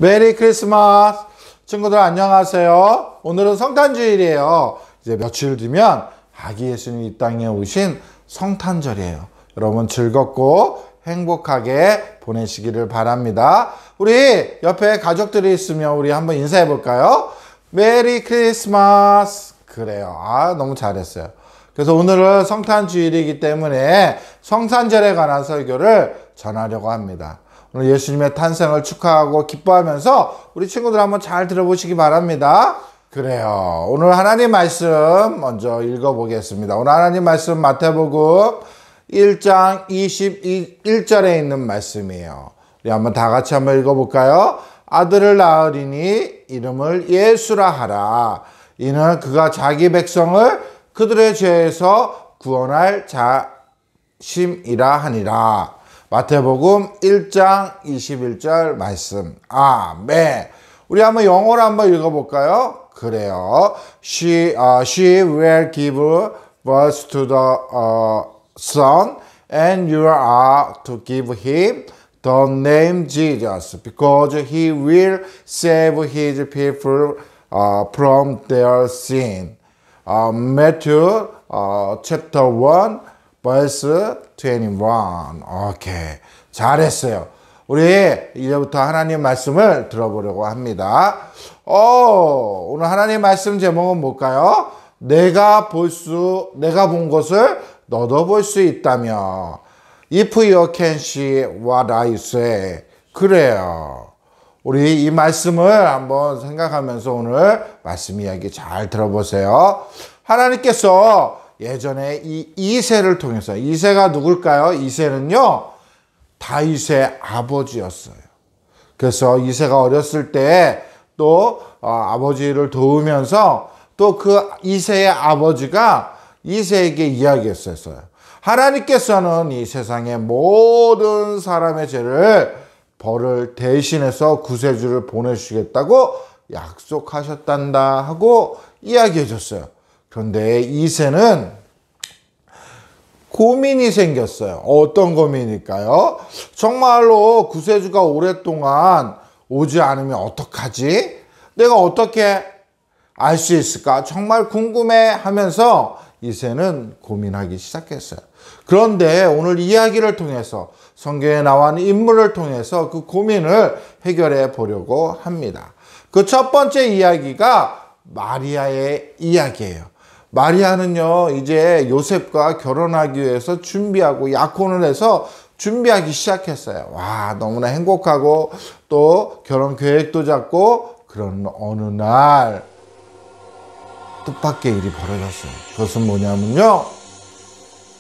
메리 크리스마스! 친구들 안녕하세요. 오늘은 성탄주일이에요. 이제 며칠 뒤면 아기 예수님이 이 땅에 오신 성탄절이에요. 여러분 즐겁고 행복하게 보내시기를 바랍니다. 우리 옆에 가족들이 있으면 우리 한번 인사해 볼까요? 메리 크리스마스! 그래요. 너무 잘했어요. 그래서 오늘은 성탄주일이기 때문에 성탄절에 관한 설교를 전하려고 합니다. 오늘 예수님의 탄생을 축하하고 기뻐하면서 우리 친구들 한번 잘 들어보시기 바랍니다. 그래요. 오늘 하나님 말씀 먼저 읽어보겠습니다. 오늘 하나님 말씀 마태복음 1장 21절에 있는 말씀이에요. 우리 한번 다 같이 한번 읽어볼까요? 아들을 낳으리니 이름을 예수라 하라. 이는 그가 자기 백성을 그들의 죄에서 구원할 자심이라 하니라. 마태복음 1장 21절 말씀. 아멘. 우리 한번 영어로 한번 읽어볼까요? 그래요. She will give birth to the son, and you are to give him the name Jesus, because he will save his people from their sin. Matthew chapter 1 verse 21. 오케이. 잘했어요. 우리 이제부터 하나님 말씀을 들어보려고 합니다. 오늘 하나님 말씀 제목은 뭘까요? 내가 본 것을 너도 볼 수 있다며. If you can see what I say. 그래요. 우리 이 말씀을 한번 생각하면서 오늘 말씀 이야기 잘 들어보세요. 하나님께서 예전에 이 이새를 통해서, 이새가 누굴까요? 이새는요, 다윗의 아버지였어요. 그래서 이새가 어렸을 때 또 아버지를 도우면서 또 그 이새의 아버지가 이새에게 이야기했었어요. 하나님께서는 이 세상의 모든 사람의 죄를 벌을 대신해서 구세주를 보내주시겠다고 약속하셨단다 하고 이야기해 줬어요. 그런데 이새는 고민이 생겼어요. 어떤 고민일까요? 정말로 구세주가 오랫동안 오지 않으면 어떡하지? 내가 어떻게 알 수 있을까? 정말 궁금해 하면서 이새는 고민하기 시작했어요. 그런데 오늘 이야기를 통해서 성경에 나와 있는 인물을 통해서 그 고민을 해결해 보려고 합니다. 그 첫 번째 이야기가 마리아의 이야기예요. 마리아는요, 이제 요셉과 결혼하기 위해서 준비하고 약혼을 해서 준비하기 시작했어요. 와, 너무나 행복하고 또 결혼 계획도 잡고, 그런 어느 날 뜻밖의 일이 벌어졌어요. 그것은 뭐냐면요,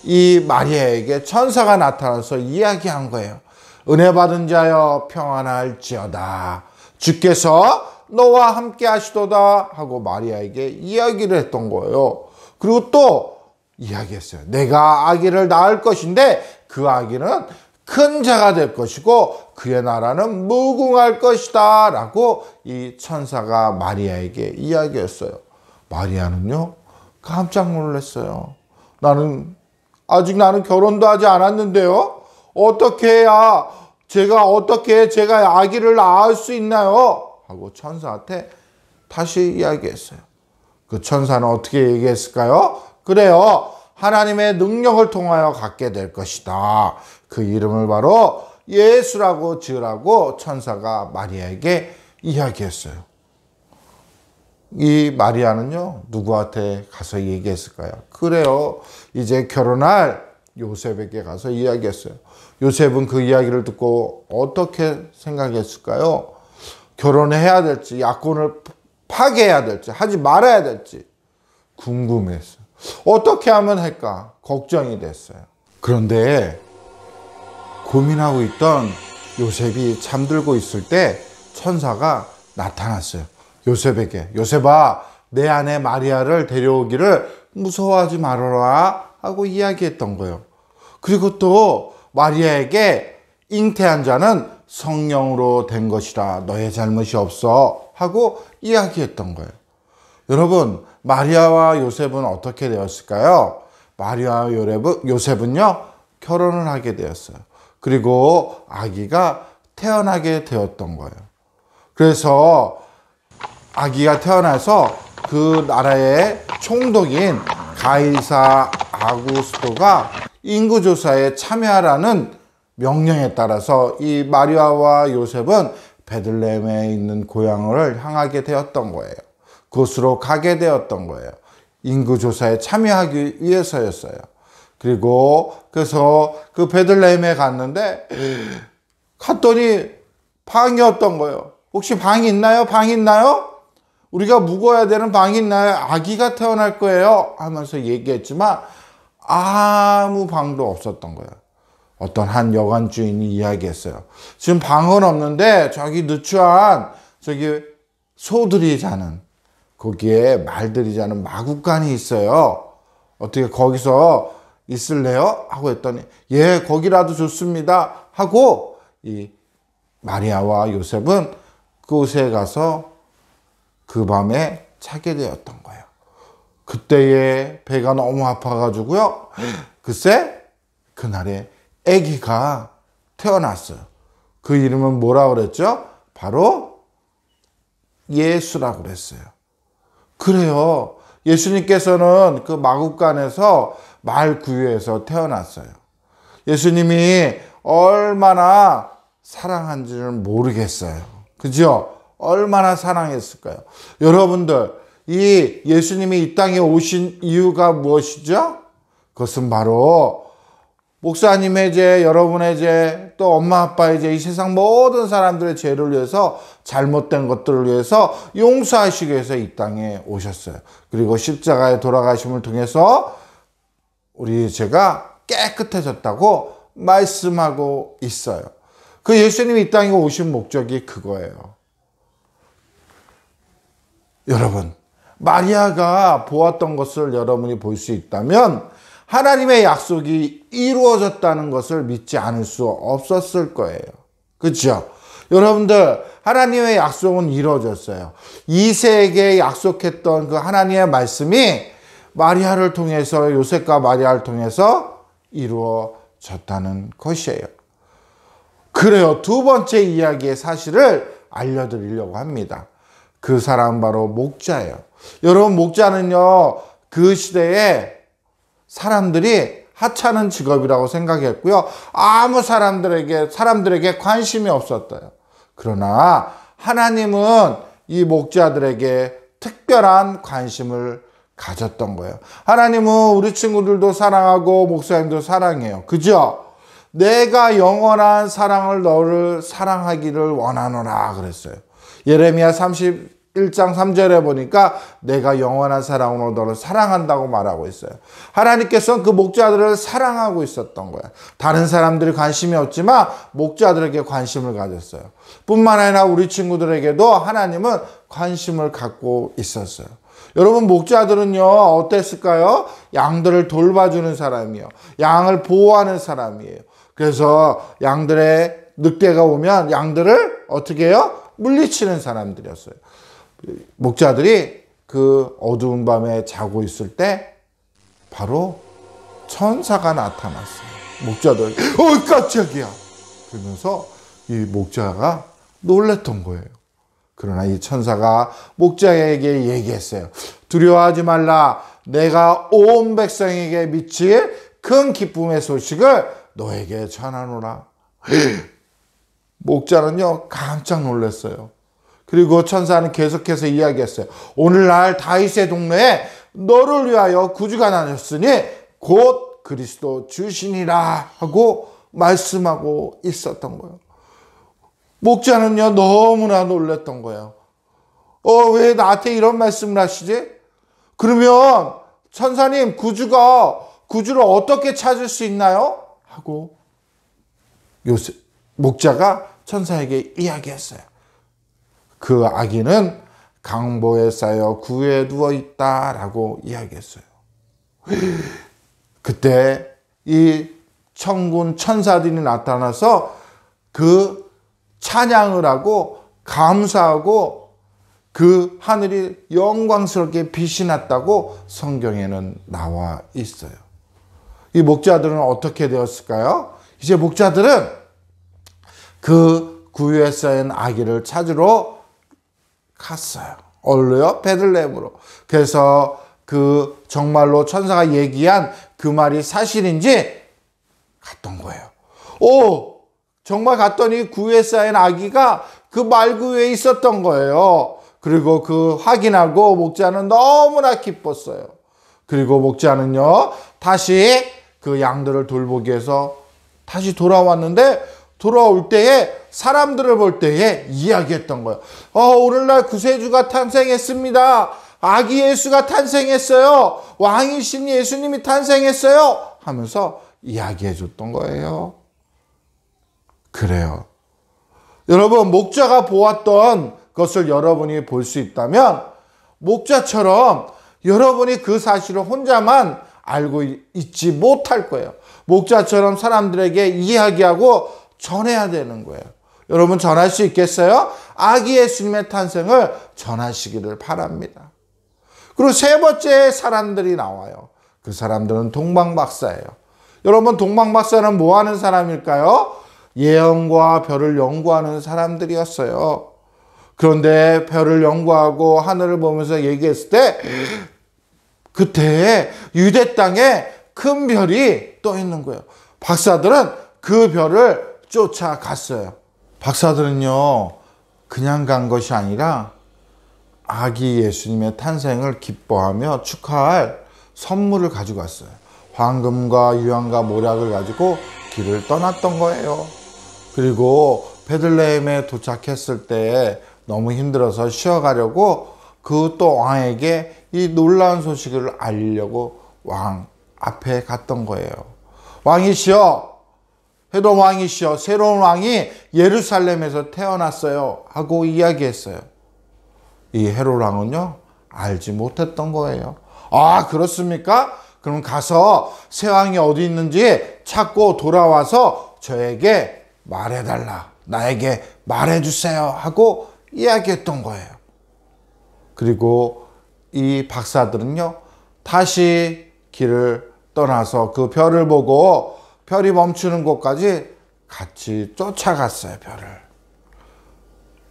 이 마리아에게 천사가 나타나서 이야기한 거예요. 은혜 받은 자여 평안할지어다. 주께서 너와 함께 하시도다 하고 마리아에게 이야기를 했던 거예요. 그리고 또 이야기했어요. 내가 아기를 낳을 것인데 그 아기는 큰 자가 될 것이고 그의 나라는 무궁할 것이다 라고 이 천사가 마리아에게 이야기했어요. 마리아는요, 깜짝 놀랐어요. 아직 나는 결혼도 하지 않았는데요. 어떻게 해야 제가 아기를 낳을 수 있나요? 하고 천사한테 다시 이야기했어요. 그 천사는 어떻게 얘기했을까요? 그래요. 하나님의 능력을 통하여 갖게 될 것이다. 그 이름을 바로 예수라고 지으라고 천사가 마리아에게 이야기했어요. 이 마리아는요, 누구한테 가서 얘기했을까요? 그래요. 이제 결혼할 요셉에게 가서 이야기했어요. 요셉은 그 이야기를 듣고 어떻게 생각했을까요? 결혼해야 될지, 약혼을 파괴해야 될지, 하지 말아야 될지 궁금했어요. 어떻게 하면 할까? 걱정이 됐어요. 그런데 고민하고 있던 요셉이 잠들고 있을 때 천사가 나타났어요. 요셉에게. 요셉아, 내 아내 마리아를 데려오기를 무서워하지 말아라 하고 이야기했던 거예요. 그리고 또 마리아에게 잉태한 자는 성령으로 된 것이라 너의 잘못이 없어 하고 이야기했던 거예요. 여러분, 마리아와 요셉은 어떻게 되었을까요? 마리아와 요셉은요, 결혼을 하게 되었어요. 그리고 아기가 태어나게 되었던 거예요. 그래서 아기가 태어나서 그 나라의 총독인 가이사 아구스토가 인구조사에 참여하라는 명령에 따라서 이 마리아와 요셉은 베들레헴에 있는 고향을 향하게 되었던 거예요. 그곳으로 가게 되었던 거예요. 인구조사에 참여하기 위해서였어요. 그리고 그래서 그 베들레헴에 갔는데 갔더니 방이 없던 거예요. 혹시 방이 있나요? 방이 있나요? 우리가 묵어야 되는 방이 있나요? 아기가 태어날 거예요 하면서 얘기했지만 아무 방도 없었던 거예요. 어떤 한 여관 주인이 이야기했어요. 지금 방은 없는데 저기 누추한 저기 소들이 자는, 거기에 말들이 자는 마구간이 있어요. 어떻게 거기서 있을래요? 하고 했더니 예, 거기라도 좋습니다 하고 이 마리아와 요셉은 그곳에 가서 그 밤에 자게 되었던 거예요. 그때에 배가 너무 아파가지고요. 글쎄 그날에 아기가 태어났어요. 그 이름은 뭐라고 그랬죠? 바로 예수라고 그랬어요. 그래요. 예수님께서는 그 마구간에서 말구유에서 태어났어요. 예수님이 얼마나 사랑한지는 모르겠어요. 그죠? 얼마나 사랑했을까요? 여러분들, 이 예수님이 이 땅에 오신 이유가 무엇이죠? 그것은 바로 목사님의 죄, 여러분의 죄, 또 엄마 아빠의 죄, 이 세상 모든 사람들의 죄를 위해서, 잘못된 것들을 위해서 용서하시기 위해서 이 땅에 오셨어요. 그리고 십자가에 돌아가심을 통해서 우리 죄가 깨끗해졌다고 말씀하고 있어요. 그 예수님이 이 땅에 오신 목적이 그거예요. 여러분, 마리아가 보았던 것을 여러분이 볼 수 있다면 하나님의 약속이 이루어졌다는 것을 믿지 않을 수 없었을 거예요. 그렇죠? 여러분들, 하나님의 약속은 이루어졌어요. 이세에게 약속했던 그 하나님의 말씀이 마리아를 통해서, 요셉과 마리아를 통해서 이루어졌다는 것이에요. 그래요. 두 번째 이야기의 사실을 알려드리려고 합니다. 그 사람은 바로 목자예요. 여러분, 목자는요, 그 시대에 사람들이 하찮은 직업이라고 생각했고요. 아무 사람들에게 관심이 없었대요. 그러나 하나님은 이 목자들에게 특별한 관심을 가졌던 거예요. 하나님은 우리 친구들도 사랑하고 목사님도 사랑해요. 그죠? 내가 영원한 사랑을 너를 사랑하기를 원하노라 그랬어요. 예레미야 31장 3절에 보니까 내가 영원한 사랑으로 너를 사랑한다고 말하고 있어요. 하나님께서는 그 목자들을 사랑하고 있었던 거예요. 다른 사람들이 관심이 없지만 목자들에게 관심을 가졌어요. 뿐만 아니라 우리 친구들에게도 하나님은 관심을 갖고 있었어요. 여러분, 목자들은요 어땠을까요? 양들을 돌봐주는 사람이에요. 양을 보호하는 사람이에요. 그래서 양들의 늑대가 오면 양들을 어떻게 해요? 물리치는 사람들이었어요. 목자들이 그 어두운 밤에 자고 있을 때 바로 천사가 나타났어요. 목자들, 깜짝이야! 그러면서 이 목자가 놀랬던 거예요. 그러나 이 천사가 목자에게 얘기했어요. 두려워하지 말라. 내가 온 백성에게 미칠 큰 기쁨의 소식을 너에게 전하노라. 목자는요 깜짝 놀랐어요. 그리고 천사는 계속해서 이야기했어요. 오늘날 다윗의 동네에 너를 위하여 구주가 나셨으니 곧 그리스도 주시니라 하고 말씀하고 있었던 거예요. 목자는요 너무나 놀랐던 거예요. 왜 나한테 이런 말씀을 하시지? 그러면 천사님, 구주를 어떻게 찾을 수 있나요? 하고 목자가 천사에게 이야기했어요. 그 아기는 강보에 쌓여 구에 누워 있다라고 이야기했어요. 그때 이 천군 천사들이 나타나서 그 찬양을 하고 감사하고 그 하늘이 영광스럽게 빛이 났다고 성경에는 나와 있어요. 이 목자들은 어떻게 되었을까요? 이제 목자들은 그 구유에 쌓인 아기를 찾으러 갔어요. 어디로요? 베들레헴으로. 그래서 그 정말로 천사가 얘기한 그 말이 사실인지 갔던 거예요. 정말 갔더니 구유에 쌓인 아기가 그 말구유에 있었던 거예요. 그리고 그 확인하고 목자는 너무나 기뻤어요. 그리고 목자는요, 다시 그 양들을 돌보기 위해서 다시 돌아왔는데, 돌아올 때에 사람들을 볼 때에 이야기했던 거예요. 오늘날 구세주가 탄생했습니다. 아기 예수가 탄생했어요. 왕이신 예수님이 탄생했어요. 하면서 이야기해 줬던 거예요. 그래요. 여러분, 목자가 보았던 것을 여러분이 볼 수 있다면 목자처럼 여러분이 그 사실을 혼자만 알고 있지 못할 거예요. 목자처럼 사람들에게 이야기하고 전해야 되는 거예요. 여러분 전할 수 있겠어요? 아기 예수님의 탄생을 전하시기를 바랍니다. 그리고 세 번째 사람들이 나와요. 그 사람들은 동방박사예요. 여러분 동방박사는 뭐 하는 사람일까요? 예언과 별을 연구하는 사람들이었어요. 그런데 별을 연구하고 하늘을 보면서 얘기했을 때 그때 유대 땅에 큰 별이 떠 있는 거예요. 박사들은 그 별을 쫓아갔어요. 박사들은요, 그냥 간 것이 아니라 아기 예수님의 탄생을 기뻐하며 축하할 선물을 가지고 왔어요. 황금과 유황과 모략을 가지고 길을 떠났던 거예요. 그리고 베들레헴에 도착했을 때 너무 힘들어서 쉬어가려고 그 또 왕에게 이 놀라운 소식을 알리려고 왕 앞에 갔던 거예요. 왕이시여, 헤돔 왕이시여, 새로운 왕이 예루살렘에서 태어났어요 하고 이야기했어요. 이 헤롯 왕은요, 알지 못했던 거예요. 아, 그렇습니까? 그럼 가서 새 왕이 어디 있는지 찾고 돌아와서 저에게 말해달라, 나에게 말해주세요 하고 이야기했던 거예요. 그리고 이 박사들은요, 다시 길을 떠나서 그 별을 보고 별이 멈추는 곳까지 같이 쫓아갔어요. 별을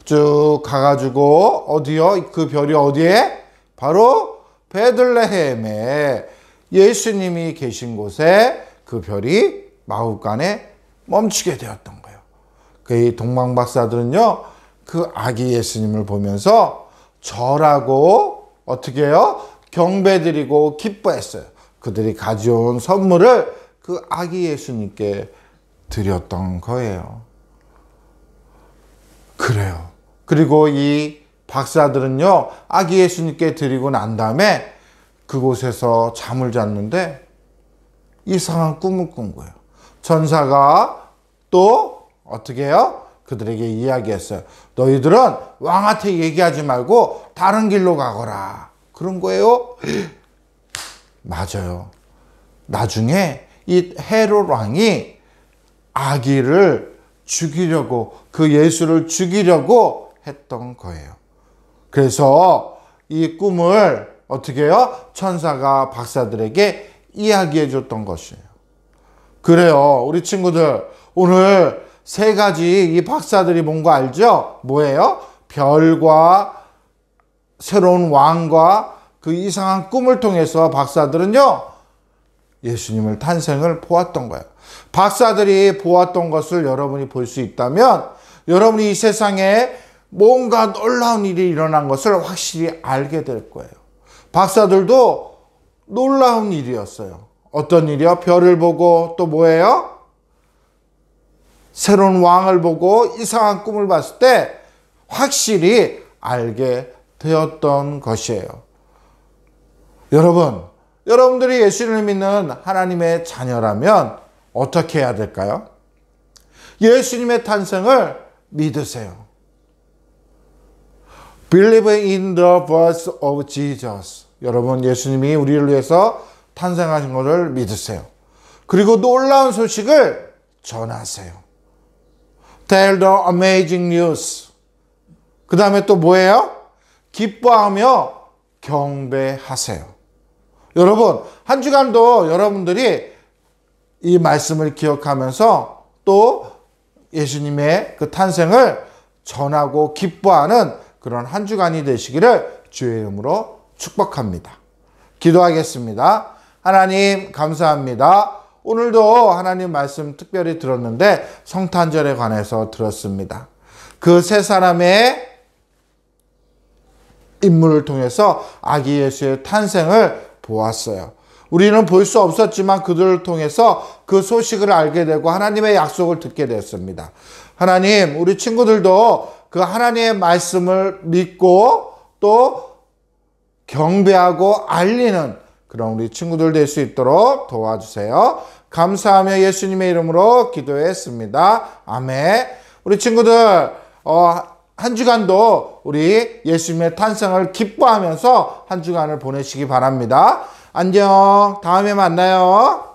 쭉 가가지고 어디요? 그 별이 어디에? 바로 베들레헴에 예수님이 계신 곳에 그 별이 마구간에 멈추게 되었던 거예요. 그 동방박사들은요, 그 아기 예수님을 보면서 절하고 어떻게 해요? 경배드리고 기뻐했어요. 그들이 가져온 선물을 그 아기 예수님께 드렸던 거예요. 그래요. 그리고 이 박사들은요, 아기 예수님께 드리고 난 다음에 그곳에서 잠을 잤는데 이상한 꿈을 꾼 거예요. 천사가 또 어떻게 해요? 그들에게 이야기했어요. 너희들은 왕한테 얘기하지 말고 다른 길로 가거라. 그런 거예요. 맞아요. 나중에 이 헤롯 왕이 아기를 죽이려고, 그 예수를 죽이려고 했던 거예요. 그래서 이 꿈을 어떻게 해요? 천사가 박사들에게 이야기해 줬던 것이에요. 그래요. 우리 친구들, 오늘 세 가지 이 박사들이 뭔가 알죠? 뭐예요? 별과 새로운 왕과 그 이상한 꿈을 통해서 박사들은요, 예수님을 탄생을 보았던 거예요. 박사들이 보았던 것을 여러분이 볼 수 있다면 여러분이 이 세상에 뭔가 놀라운 일이 일어난 것을 확실히 알게 될 거예요. 박사들도 놀라운 일이었어요. 어떤 일이요? 별을 보고 또 뭐예요? 새로운 왕을 보고 이상한 꿈을 봤을 때 확실히 알게 되었던 것이에요. 여러분들이 예수를 믿는 하나님의 자녀라면 어떻게 해야 될까요? 예수님의 탄생을 믿으세요. Believe in the birth of Jesus. 여러분, 예수님이 우리를 위해서 탄생하신 것을 믿으세요. 그리고 놀라운 소식을 전하세요. Tell the amazing news. 그 다음에 또 뭐예요? 기뻐하며 경배하세요. 여러분, 한 주간도 여러분들이 이 말씀을 기억하면서 또 예수님의 그 탄생을 전하고 기뻐하는 그런 한 주간이 되시기를 주의 이름으로 축복합니다. 기도하겠습니다. 하나님 감사합니다. 오늘도 하나님 말씀 특별히 들었는데 성탄절에 관해서 들었습니다. 그 세 사람의 인물을 통해서 아기 예수의 탄생을 보았어요. 우리는 볼 수 없었지만 그들을 통해서 그 소식을 알게 되고 하나님의 약속을 듣게 되었습니다. 하나님, 우리 친구들도 그 하나님의 말씀을 믿고 또 경배하고 알리는 그런 우리 친구들 될 수 있도록 도와주세요. 감사하며 예수님의 이름으로 기도했습니다. 아멘. 우리 친구들 한 주간도 우리 예수님의 탄생을 기뻐하면서 한 주간을 보내시기 바랍니다. 안녕. 다음에 만나요.